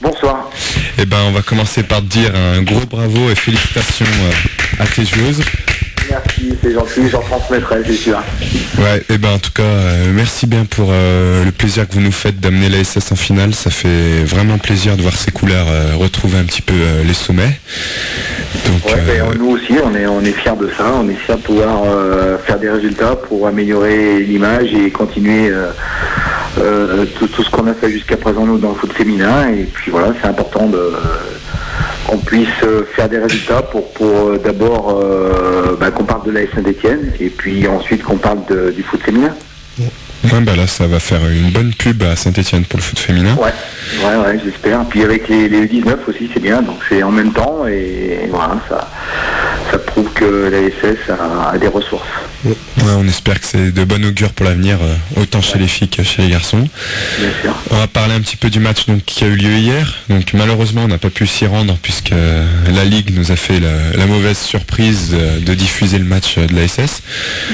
Bonsoir. Eh ben, on va commencer par te dire un gros bravo et félicitations à tes joueuses. Merci, c'est gentil, j'en transmettrai, c'est sûr. Ouais, et ben en tout cas, merci bien pour le plaisir que vous nous faites d'amener l'ASS en finale. Ça fait vraiment plaisir de voir ces couleurs retrouver un petit peu les sommets. Donc, ouais, nous aussi, on est fiers de ça. On est fiers de pouvoir faire des résultats pour améliorer l'image et continuer tout ce qu'on a fait jusqu'à présent nous dans le foot féminin. Et puis voilà, c'est important qu'on puisse faire des résultats pour d'abord qu'on parle de l'AS Saint-Étienne et puis ensuite qu'on parle du foot féminin. Ouais, bah là ça va faire une bonne pub à Saint-Étienne pour le foot féminin. Ouais, j'espère. Puis avec les U19 aussi c'est bien, donc c'est en même temps et voilà, ça prouve que l'ASS a des ressources. Ouais, on espère que c'est de bon augure pour l'avenir, autant chez les filles que chez les garçons. Bien sûr. On va parler un petit peu du match donc, qui a eu lieu hier. Donc malheureusement on n'a pas pu s'y rendre puisque la Ligue nous a fait la mauvaise surprise de diffuser le match de l'ASS.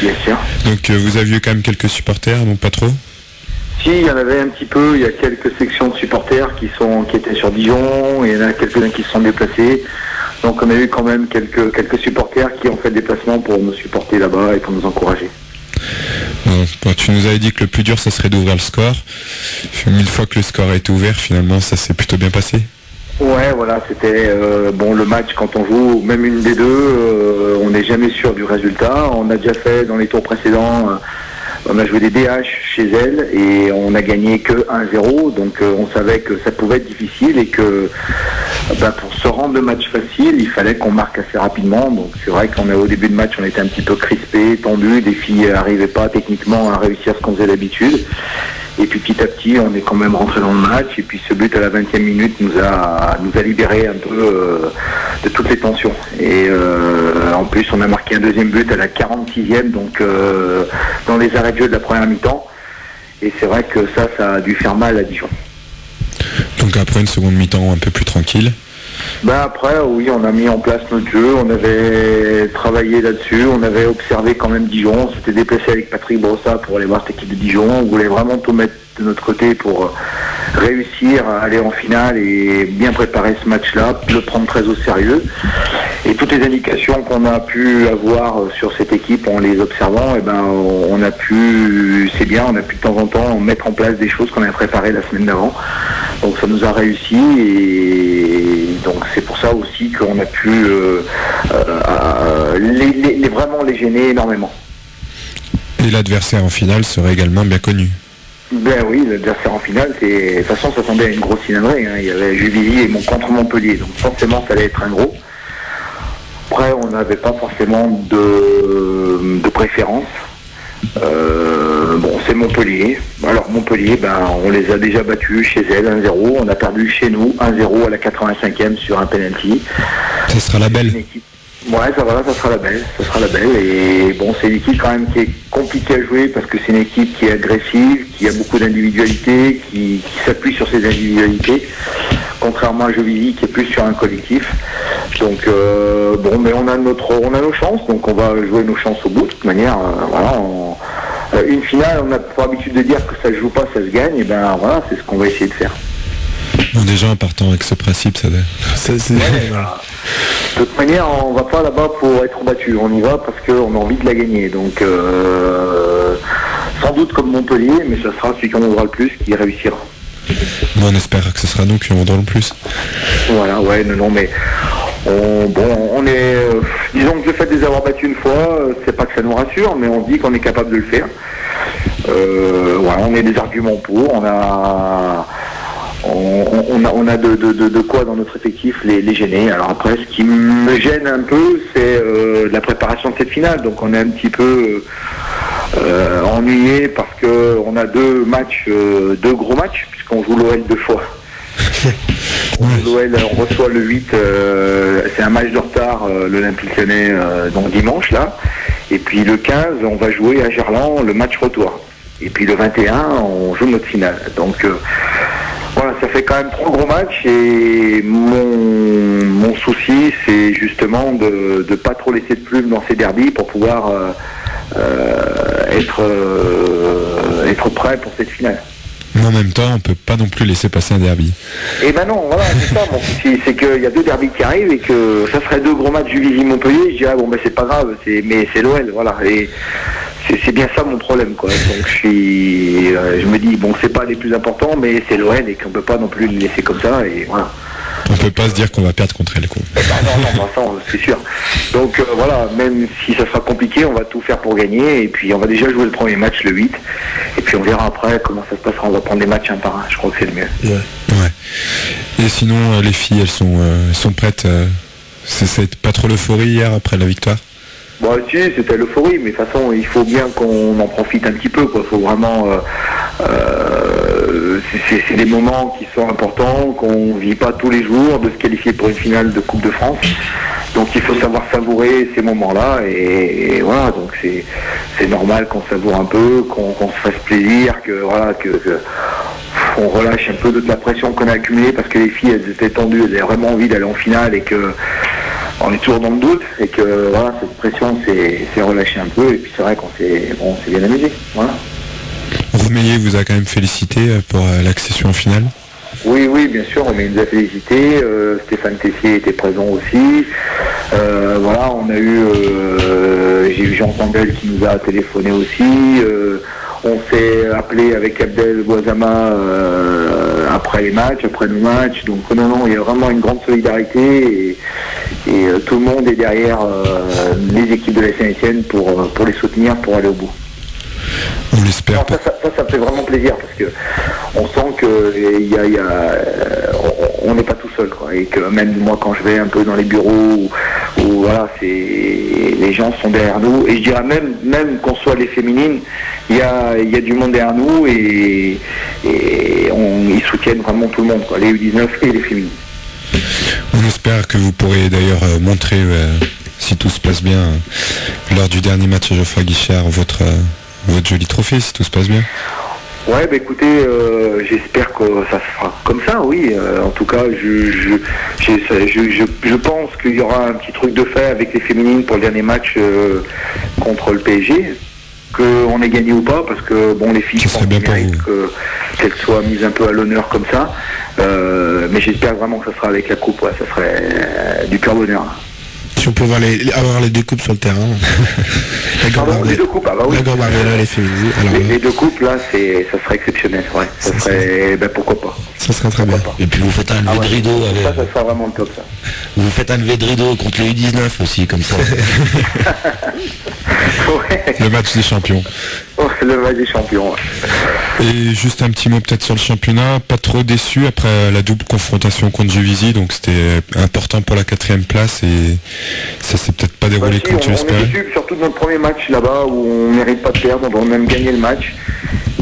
Bien sûr. Donc vous aviez quand même quelques supporters, donc pas trop? Si, il y en avait un petit peu, il y a quelques sections de supporters qui étaient sur Dijon, et il y en a quelques-uns qui se sont déplacés. Donc on a eu quand même quelques supporters qui ont fait le déplacement pour nous supporter là-bas et pour nous encourager. Bon, tu nous avais dit que le plus dur ça serait d'ouvrir le score. Une fois que le score a été ouvert, finalement ça s'est plutôt bien passé. Ouais, voilà, c'était le match quand on joue, même une des deux, on n'est jamais sûr du résultat. On a déjà fait dans les tours précédents, on a joué des DH chez elle et on a gagné que 1-0, donc on savait que ça pouvait être difficile et que pour se rendre le match facile, il fallait qu'on marque assez rapidement. Donc c'est vrai qu'au début de match, on était un petit peu crispés, tendus, les filles n'arrivaient pas techniquement à réussir ce qu'on faisait d'habitude. Et puis petit à petit, on est quand même rentré dans le match. Et puis ce but à la 20e minute nous a libéré un peu de toutes les tensions. Et en plus, on a marqué un deuxième but à la 46e, donc dans les arrêts de jeu de la première mi-temps. Et c'est vrai que ça a dû faire mal à Dijon. Donc après une seconde mi-temps un peu plus tranquille. Après, oui, on a mis en place notre jeu, on avait travaillé là-dessus, on avait observé quand même Dijon, on s'était déplacé avec Patrick Brossat pour aller voir cette équipe de Dijon, on voulait vraiment tout mettre de notre côté pour réussir à aller en finale et bien préparer ce match-là, le prendre très au sérieux. Et toutes les indications qu'on a pu avoir sur cette équipe en les observant, on a pu de temps en temps mettre en place des choses qu'on avait préparées la semaine d'avant. Donc ça nous a réussi et donc c'est pour ça aussi qu'on a pu vraiment les gêner énormément. Et l'adversaire en finale serait également bien connu. Ben oui, l'adversaire en finale, de toute façon ça tombait à une grosse cylindrée, hein. Il y avait Juvisy et contre Montpellier, donc forcément ça allait être un gros. Après on n'avait pas forcément de préférence. C'est Montpellier. Alors Montpellier, on les a déjà battus chez elle 1-0. On a perdu chez nous 1-0 à la 85e sur un penalty. Ça sera la belle. Ouais, ça sera la belle. Ça sera la belle. Et c'est une équipe quand même qui est compliquée à jouer parce que c'est une équipe qui est agressive, qui a beaucoup d'individualités, qui s'appuie sur ses individualités. Contrairement à Juvisy qui est plus sur un collectif. Donc mais on a nos chances, donc on va jouer nos chances au bout. De toute manière, une finale, on a pour habitude de dire que ça se joue pas, ça se gagne, et c'est ce qu'on va essayer de faire. Bon, déjà en partant avec ce principe, ça de toute manière, on va pas là-bas pour être battu, on y va parce qu'on a envie de la gagner. Donc sans doute comme Montpellier, mais ça sera celui qui en aura le plus qui réussira. On espère que ce sera nous qui en aurons le plus. Voilà, ouais, non, mais on est, disons que le fait de les avoir battus une fois, c'est pas que ça nous rassure, mais on dit qu'on est capable de le faire. On a des arguments pour, on a de quoi dans notre effectif les gêner. Alors après, ce qui me gêne un peu, c'est la préparation de cette finale. Donc on est un petit peu ennuyé parce qu'on a deux gros matchs, puisqu'on joue l'OL 2 fois. L'OL, on reçoit le 8, c'est un match de retard, l'Olympique Lyonnais, donc dimanche là. Et puis le 15, on va jouer à Gerland le match retour. Et puis le 21, on joue notre finale. Donc ça fait quand même 3 gros matchs et mon souci, c'est justement de ne pas trop laisser de plume dans ces derbys pour pouvoir être prêt pour cette finale. Mais en même temps, on peut pas non plus laisser passer un derby. Et ben non, voilà, c'est ça mon souci, c'est qu'il y a 2 derbys qui arrivent et que ça serait 2 gros matchs Juvisy-Montpellier, je dirais bon ben c'est pas grave, mais c'est l'OL, voilà. Et c'est bien ça mon problème, quoi. Donc je me dis bon, c'est pas les plus importants, mais c'est l'OL et qu'on peut pas non plus le laisser comme ça, et voilà. On peut pas se dire qu'on va perdre contre elle, quoi. Non, ça, c'est sûr. Donc voilà, même si ça sera compliqué, on va tout faire pour gagner. Et puis on va déjà jouer le premier match le 8. Et puis on verra après comment ça se passera. On va prendre des matchs un par un. Je crois que c'est le mieux. Ouais. Et sinon, les filles, elles sont prêtes. C'est pas trop l'euphorie hier après la victoire? Bon, si, c'était l'euphorie, mais de toute façon, il faut bien qu'on en profite un petit peu, quoi. Faut vraiment... c'est des moments qui sont importants, qu'on vit pas tous les jours, de se qualifier pour une finale de Coupe de France. Donc il faut savoir savourer ces moments-là, et voilà, donc c'est normal qu'on savoure un peu, qu'on se fasse plaisir, que on relâche un peu toute la pression qu'on a accumulée, parce que les filles, elles étaient tendues, elles avaient vraiment envie d'aller en finale, et que on est toujours dans le doute, et que voilà, cette pression s'est relâchée un peu, et puis c'est vrai qu'on s'est bien amusé. Voilà. Romeillet vous a quand même félicité pour l'accession en finale? Oui, bien sûr, Romeillet nous a félicité, Stéphane Tessier était présent aussi. Voilà, on a eu, j'ai eu Jean Sandel qui nous a téléphoné aussi. On s'est appelé avec Abdel Boisama après les matchs, après nos matchs. Donc non, il y a vraiment une grande solidarité et tout le monde est derrière les équipes de la Saint-Etienne pour les soutenir, pour aller au bout. On l'espère. Ça me fait vraiment plaisir parce que on sent que on n'est pas tout seul, quoi, et que même moi quand je vais un peu dans les bureaux où voilà, les gens sont derrière nous, et je dirais même qu'on soit les féminines, il y a du monde derrière nous et ils soutiennent vraiment tout le monde, quoi, les U19 et les féminines. On espère que vous pourrez d'ailleurs montrer, si tout se passe bien, lors du dernier match à Geoffroy Guichard, votre joli trophée, si tout se passe bien. Ouais, bah écoutez, j'espère que ça se fera comme ça, oui. En tout cas, je pense qu'il y aura un petit truc de fait avec les féminines pour le dernier match contre le PSG, qu'on ait gagné ou pas, parce que bon, les filles, je pense qu'il mérite qu'elles soient mises un peu à l'honneur comme ça. Mais j'espère vraiment que ça sera avec la coupe, ouais, ça serait du pur bonheur. Si on peut avoir les 2 coupes sur le terrain. Les 2 coupes, ah bah oui. Les féminines. Les 2 coupes, là, ça serait exceptionnel, ouais. Ça serait, pourquoi pas. Ça serait très bien. Et puis vous faites un lever de rideau. Ça sera vraiment le top, ça. Vous faites un lever de rideau contre les U19 aussi, comme ça. Ouais. Le match des champions. Le match des champions, ouais. Et juste un petit mot peut-être sur le championnat, pas trop déçu après la double confrontation contre Juvisy, donc c'était important pour la 4e place et ça s'est peut-être pas déroulé comme tu l'espérais. On est déçu, surtout de notre premier match là-bas où on ne mérite pas de perdre, on doit même gagner le match.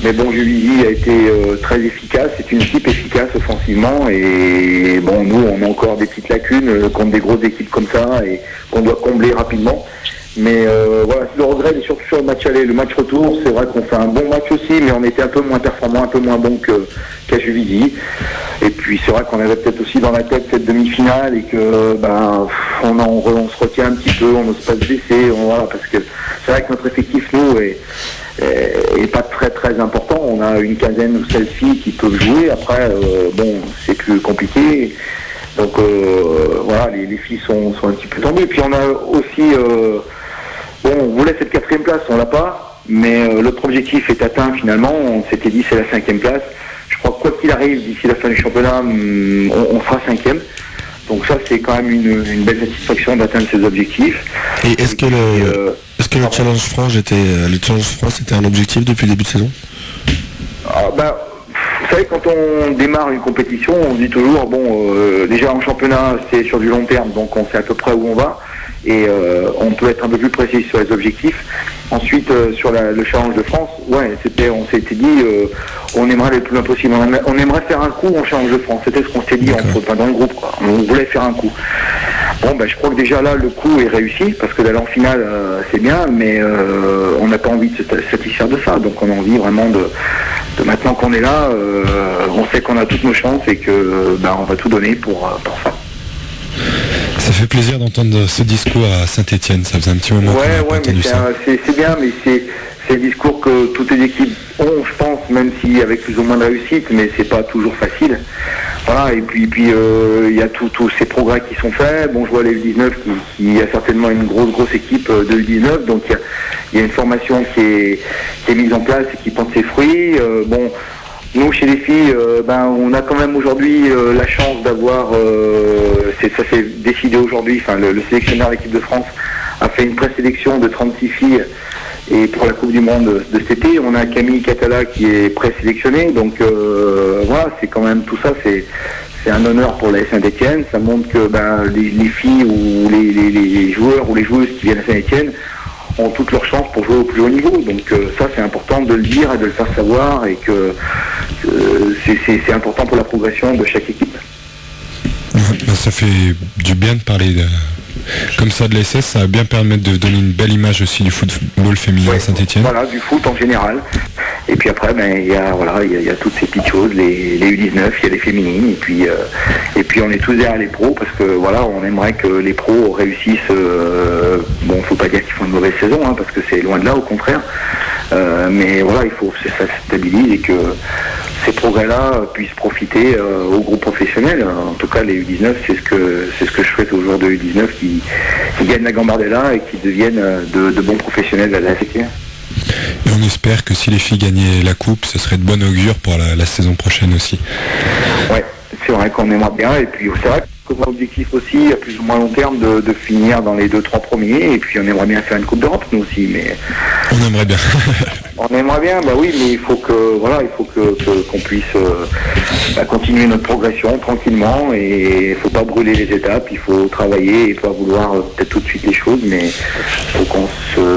Mais bon, Juvisy a été très efficace, c'est une équipe efficace offensivement et bon, nous on a encore des petites lacunes contre des grosses équipes comme ça et qu'on doit combler rapidement. Mais voilà, le regret est surtout sur le match aller. Le match retour, c'est vrai qu'on fait un bon match aussi, mais on était un peu moins performant, un peu moins bon qu'à Juvisy. Et puis c'est vrai qu'on avait peut-être aussi dans la tête cette demi-finale et que on se retient un petit peu, on n'ose pas se blesser, voilà, parce que c'est vrai que notre effectif, nous, est pas très très important. On a une quinzaine ou 16 filles qui peuvent jouer. Après, bon, c'est plus compliqué. Donc voilà, les filles sont un petit peu tendues. Puis on a aussi... on voulait cette 4e place, on l'a pas, mais l'autre objectif est atteint finalement, on s'était dit c'est la 5e place. Je crois que quoi qu'il arrive d'ici la fin du championnat, on sera 5e. Donc ça c'est quand même une belle satisfaction d'atteindre ces objectifs. Et est-ce que le Challenge France était un objectif depuis le début de saison? Vous savez, quand on démarre une compétition, on se dit toujours, déjà en championnat c'est sur du long terme, donc on sait à peu près où on va. Et on peut être un peu plus précis sur les objectifs. Ensuite, sur le Challenge de France, on s'était dit, on aimerait le plus loin possible. On aimerait faire un coup en Challenge de France. C'était ce qu'on s'était dit dans le groupe, quoi. On voulait faire un coup. Bon, je crois que déjà là, le coup est réussi, parce que d'aller en finale, c'est bien, mais on n'a pas envie de se satisfaire de ça. Donc on a envie vraiment de maintenant qu'on est là, on sait qu'on a toutes nos chances et que on va tout donner pour ça. Ça fait plaisir d'entendre ce discours à Saint-Etienne, ça faisait un petit moment qu'on n'a pas entendu ça. C'est bien, mais c'est le discours que toutes les équipes ont, je pense, même si avec plus ou moins de réussite, mais c'est pas toujours facile. Voilà, et puis il y a tous ces progrès qui sont faits. Bon, je vois les U19 qui a certainement une grosse équipe de U19, donc il y a une formation qui est mise en place et qui porte ses fruits. Bon, nous chez les filles, on a quand même aujourd'hui la chance d'avoir, ça s'est décidé aujourd'hui, enfin le sélectionneur de l'équipe de France a fait une présélection de 36 filles. Et pour la Coupe du Monde de cet été, on a Camille Catala qui est présélectionnée. Donc voilà, c'est quand même tout ça, c'est un honneur pour la Saint-Etienne. Ça montre que les filles ou les joueurs ou les joueuses qui viennent à Saint-Etienne ont toutes leurs chances pour jouer au plus haut niveau. Donc ça, c'est important de le dire et de le faire savoir, et que c'est important pour la progression de chaque équipe. Ça fait du bien de parler comme ça de l'ESS, ça va bien permettre de donner une belle image aussi du football féminin à Saint-Etienne. Voilà, du foot en général. Et puis après, il y a toutes ces petites choses, les U19, il y a les féminines, et puis on est tous derrière les pros, parce que voilà, on aimerait que les pros réussissent. Bon, faut pas dire qu'ils font une mauvaise saison, parce que c'est loin de là, au contraire. Mais voilà, il faut que ça se stabilise et que ces progrès-là puissent profiter au groupe professionnel. En tout cas, les U19, c'est ce que je souhaite aux joueurs de U19 qui gagnent la Gambardella et qui deviennent de bons professionnels à la Saint-Etienne. Et on espère que si les filles gagnaient la coupe, ce serait de bon augure pour la saison prochaine aussi. Ouais, c'est vrai qu'on aimerait bien, et puis c'est vrai qu'on a l'objectif aussi à plus ou moins long terme de finir dans les 2-3 premiers, et puis on aimerait bien faire une Coupe d'Europe nous aussi, mais on aimerait bien. On aimerait bien, oui, mais il faut qu'on puisse continuer notre progression tranquillement, et il faut pas brûler les étapes, il faut travailler et pas vouloir peut-être tout de suite les choses, mais il faut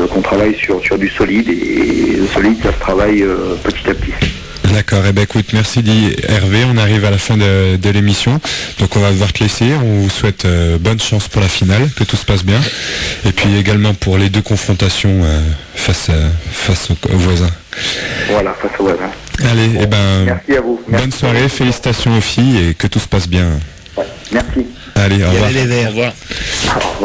qu'on travaille sur du solide, et le solide ça se travaille petit à petit. D'accord, écoute, merci Hervé, on arrive à la fin de l'émission, donc on va devoir te laisser, on vous souhaite bonne chance pour la finale, que tout se passe bien, et puis également pour les deux confrontations face aux voisins. Voilà, face aux voisins. Allez, merci à vous. Bonne soirée, félicitations aux filles, et que tout se passe bien. Ouais, merci. Allez, au revoir. Au revoir. Au revoir.